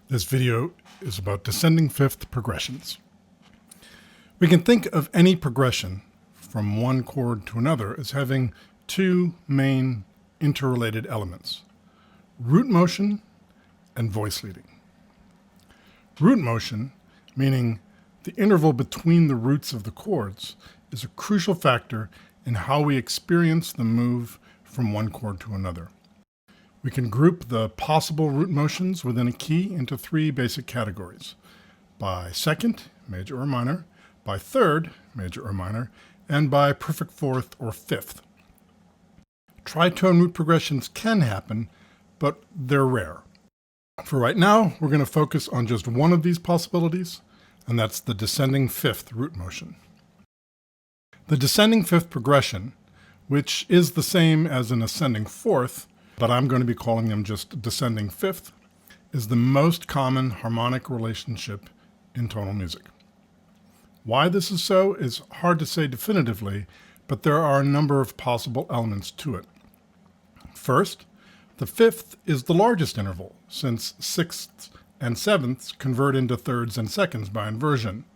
This video is about descending fifth progressions. We can think of any progression from one chord to another as having two main interrelated elements: root motion and voice leading. Root motion, meaning the interval between the roots of the chords, is a crucial factor in how we experience the move from one chord to another. We can group the possible root motions within a key into three basic categories: by second, major or minor, by third, major or minor, and by perfect fourth or fifth. Tritone root progressions can happen, but they're rare. For right now, we're going to focus on just one of these possibilities, and that's the descending fifth root motion. The descending fifth progression, which is the same as an ascending fourth, but I'm going to be calling them just descending fifth, is the most common harmonic relationship in tonal music. Why this is so is hard to say definitively, but there are a number of possible elements to it. First, the fifth is the largest interval, since sixths and sevenths convert into thirds and seconds by inversion.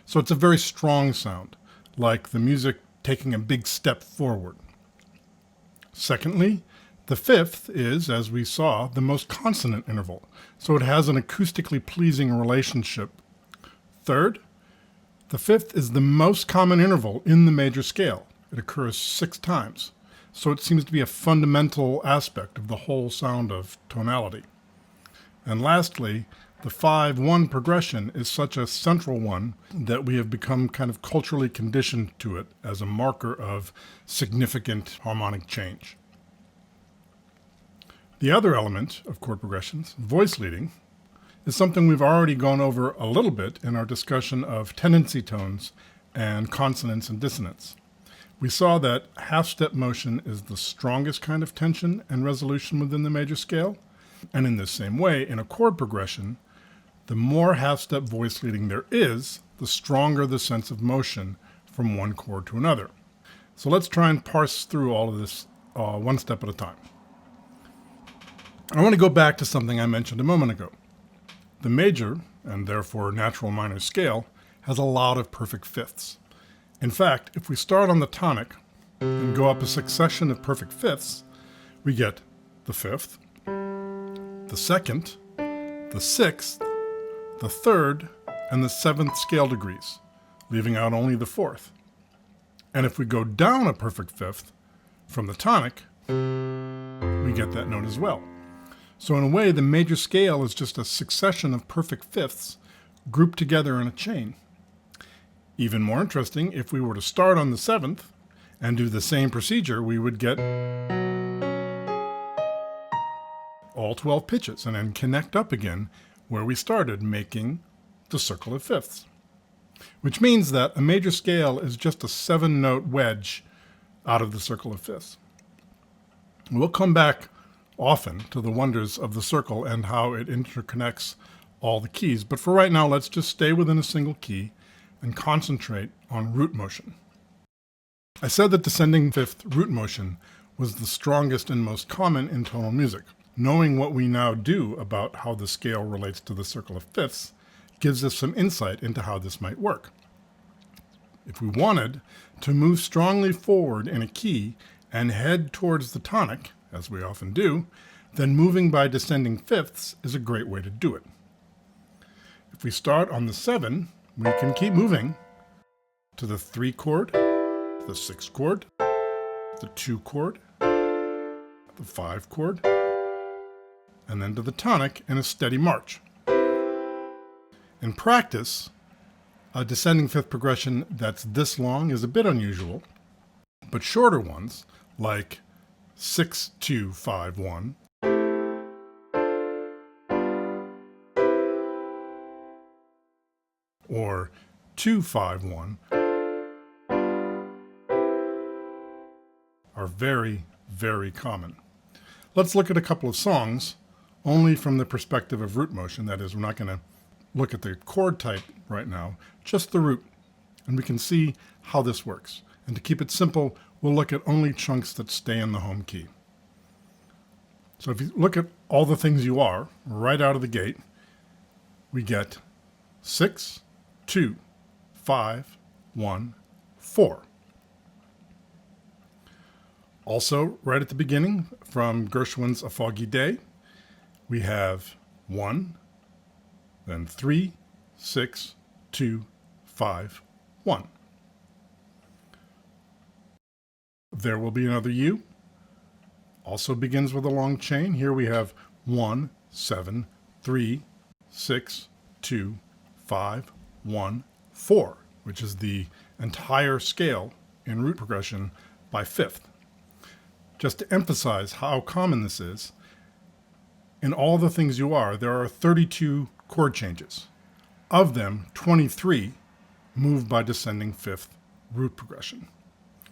So it's a very strong sound, like the music taking a big step forward. Secondly, the fifth is, as we saw, the most consonant interval, so it has an acoustically pleasing relationship. Third, the fifth is the most common interval in the major scale. It occurs 6 times, so it seems to be a fundamental aspect of the whole sound of tonality. And lastly, the 5-1 progression is such a central one that we have become kind of culturally conditioned to it as a marker of significant harmonic change. The other element of chord progressions, voice leading, is something we've already gone over a little bit in our discussion of tendency tones and consonance and dissonance. We saw that half-step motion is the strongest kind of tension and resolution within the major scale, and in the same way, in a chord progression, the more half-step voice leading there is, the stronger the sense of motion from one chord to another. So let's try and parse through all of this one step at a time. I want to go back to something I mentioned a moment ago. The major, and therefore natural minor scale, has a lot of perfect fifths. In fact, if we start on the tonic and go up a succession of perfect fifths, we get the fifth, the second, the sixth, the third, and the seventh scale degrees, leaving out only the fourth. And if we go down a perfect fifth from the tonic, we get that note as well. So in a way, the major scale is just a succession of perfect fifths grouped together in a chain. Even more interesting, if we were to start on the seventh and do the same procedure, we would get all 12 pitches and then connect up again where we started, making the circle of fifths. Which means that a major scale is just a 7-note wedge out of the circle of fifths. We'll come back often to the wonders of the circle and how it interconnects all the keys, but for right now, let's just stay within a single key and concentrate on root motion. I said that descending fifth root motion was the strongest and most common in tonal music. Knowing what we now do about how the scale relates to the circle of fifths gives us some insight into how this might work. If we wanted to move strongly forward in a key and head towards the tonic, as we often do, then moving by descending fifths is a great way to do it. If we start on the 7, we can keep moving to the 3 chord, the 6 chord, the 2 chord, the 5 chord, and then to the tonic in a steady march. In practice, a descending fifth progression that's this long is a bit unusual, but shorter ones, like 6-2-5-1, or 2-5-1, are very, very common. Let's look at a couple of songs only from the perspective of root motion. That is, we're not going to look at the chord type right now, just the root, and we can see how this works. And to keep it simple, we'll look at only chunks that stay in the home key. So if you look at all the things you are right out of the gate, we get 6, 2, 5, 1, 4. Also, right at the beginning, from Gershwin's A Foggy Day, we have 1, then 3, 6, 2, 5, 1. There will be another U. Also begins with a long chain. Here we have 1, 7, 3, 6, 2, 5, 1, 4, which is the entire scale in root progression by fifth. Just to emphasize how common this is, in All the Things You Are, there are 32 chord changes. Of them, 23 move by descending fifth root progression.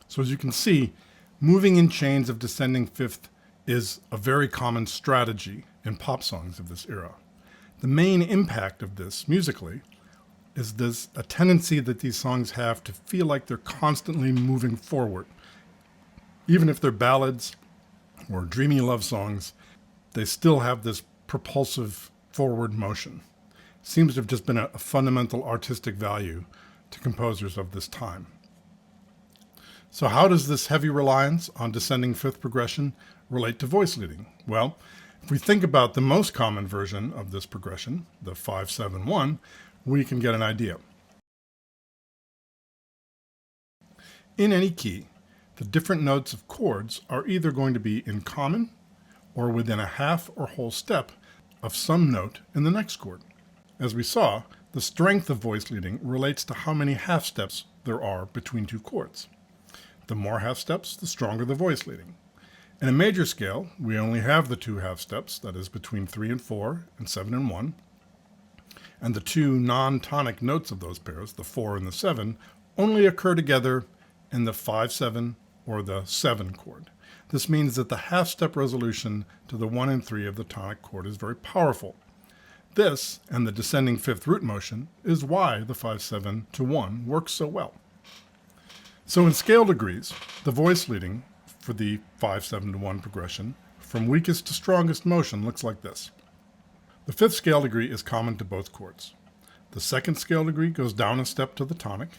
So as you can see, moving in chains of descending fifth is a very common strategy in pop songs of this era. The main impact of this musically is there's a tendency that these songs have to feel like they're constantly moving forward. Even if they're ballads or dreamy love songs, they still have this propulsive forward motion. Seems to have just been a fundamental artistic value to composers of this time. So how does this heavy reliance on descending fifth progression relate to voice leading? Well, if we think about the most common version of this progression, the 5-7-1, we can get an idea. In any key, the different notes of chords are either going to be in common or within a half or whole step of some note in the next chord. As we saw, the strength of voice leading relates to how many half steps there are between two chords. The more half steps, the stronger the voice leading. In a major scale, we only have the 2 half steps, that is between 3 and 4 and 7 and 1. And the 2 non-tonic notes of those pairs, the 4 and the 7, only occur together in the 5-7 or the 7 chord. This means that the half step resolution to the 1 and 3 of the tonic chord is very powerful. This, and the descending fifth root motion, is why the 5-7 to 1 works so well. So in scale degrees, the voice leading for the 5-7 to 1 progression from weakest to strongest motion looks like this. The fifth scale degree is common to both chords. The second scale degree goes down a step to the tonic.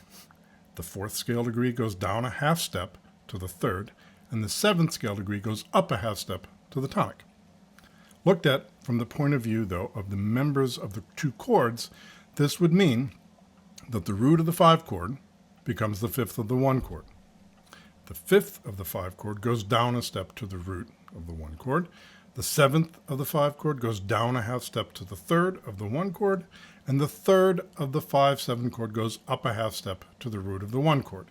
The fourth scale degree goes down a half step to the third, and the seventh scale degree goes up a half step to the tonic. Looked at from the point of view, though, of the members of the 2 chords, this would mean that the root of the 5 chord becomes the fifth of the 1 chord. The fifth of the 5 chord goes down a step to the root of the 1 chord. The seventh of the 5 chord goes down a half step to the third of the 1 chord, and the third of the 5-7 chord goes up a half step to the root of the 1 chord.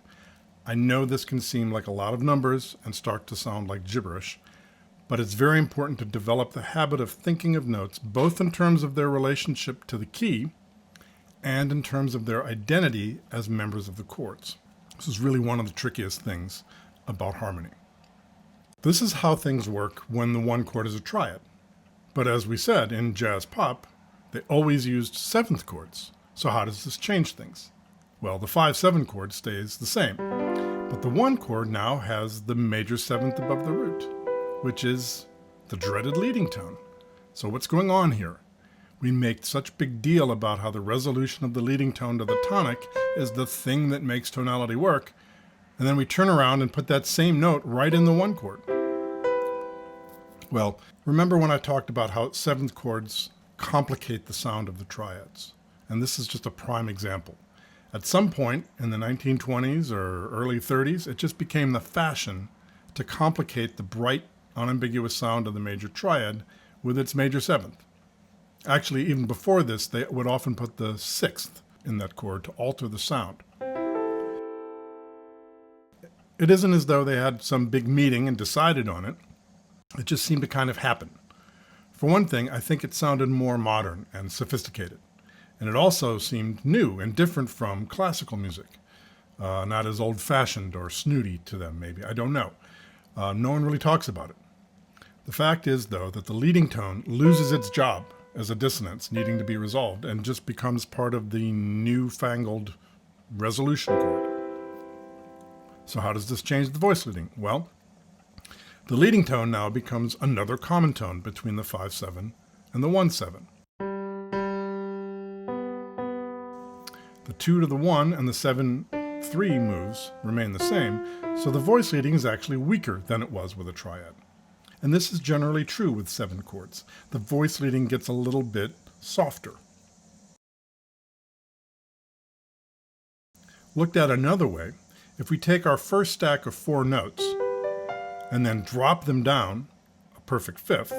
I know this can seem like a lot of numbers and start to sound like gibberish, but it's very important to develop the habit of thinking of notes both in terms of their relationship to the key and in terms of their identity as members of the chords. This is really one of the trickiest things about harmony. This is how things work when the 1 chord is a triad. But as we said, in jazz pop, they always used 7th chords. So how does this change things? Well, the 5-7 chord stays the same. But the 1 chord now has the major 7th above the root, which is the dreaded leading tone. So what's going on here? We make such big deal about how the resolution of the leading tone to the tonic is the thing that makes tonality work, and then we turn around and put that same note right in the 1 chord. Well, remember when I talked about how 7th chords complicate the sound of the triads? And this is just a prime example. At some point in the 1920s or early 30s, it just became the fashion to complicate the bright, unambiguous sound of the major triad with its major 7th. Actually, even before this, they would often put the 6th in that chord to alter the sound. It isn't as though they had some big meeting and decided on it. It just seemed to kind of happen. For one thing, I think it sounded more modern and sophisticated. And it also seemed new and different from classical music. Not as old-fashioned or snooty to them, maybe. I don't know. No one really talks about it. The fact is, though, that the leading tone loses its job as a dissonance needing to be resolved and just becomes part of the newfangled resolution chord. So how does this change the voice leading? Well, the leading tone now becomes another common tone between the 5-7 and the 1-7. 2 to the 1 and the 7-3 moves remain the same, so the voice leading is actually weaker than it was with a triad. And this is generally true with 7 chords. The voice leading gets a little bit softer. Looked at another way, if we take our first stack of 4 notes and then drop them down a perfect fifth,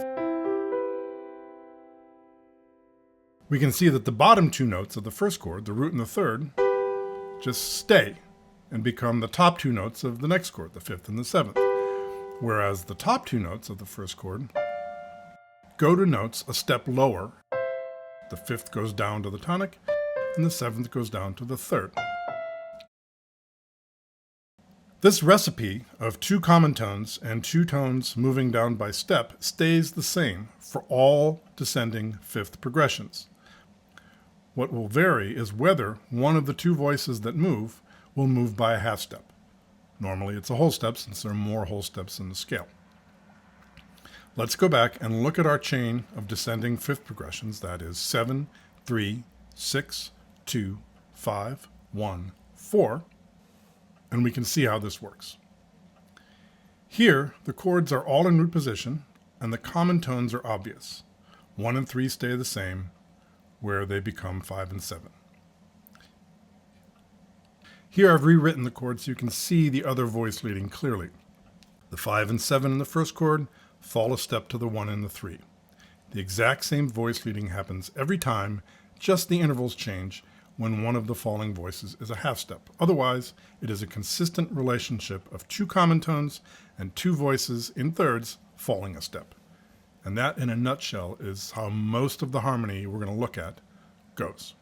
we can see that the bottom 2 notes of the first chord, the root and the third, just stay and become the top 2 notes of the next chord, the 5th and the 7th. Whereas the top 2 notes of the first chord go to notes a step lower. The 5th goes down to the tonic, and the 7th goes down to the 3rd. This recipe of 2 common tones and 2 tones moving down by step stays the same for all descending 5th progressions. What will vary is whether one of the 2 voices that move will move by a half step. Normally it's a whole step since there are more whole steps in the scale. Let's go back and look at our chain of descending 5th progressions, that is 7, 3, 6, 2, 5, 1, 4, and we can see how this works. Here, the chords are all in root position, and the common tones are obvious. 1 and 3 stay the same, where they become 5 and 7. Here I've rewritten the chords so you can see the other voice leading clearly. The 5 and 7 in the first chord fall a step to the 1 and the 3. The exact same voice leading happens every time, just the intervals change when one of the falling voices is a half step. Otherwise, it is a consistent relationship of 2 common tones and 2 voices in thirds falling a step. And that, in a nutshell, is how most of the harmony we're going to look at goes.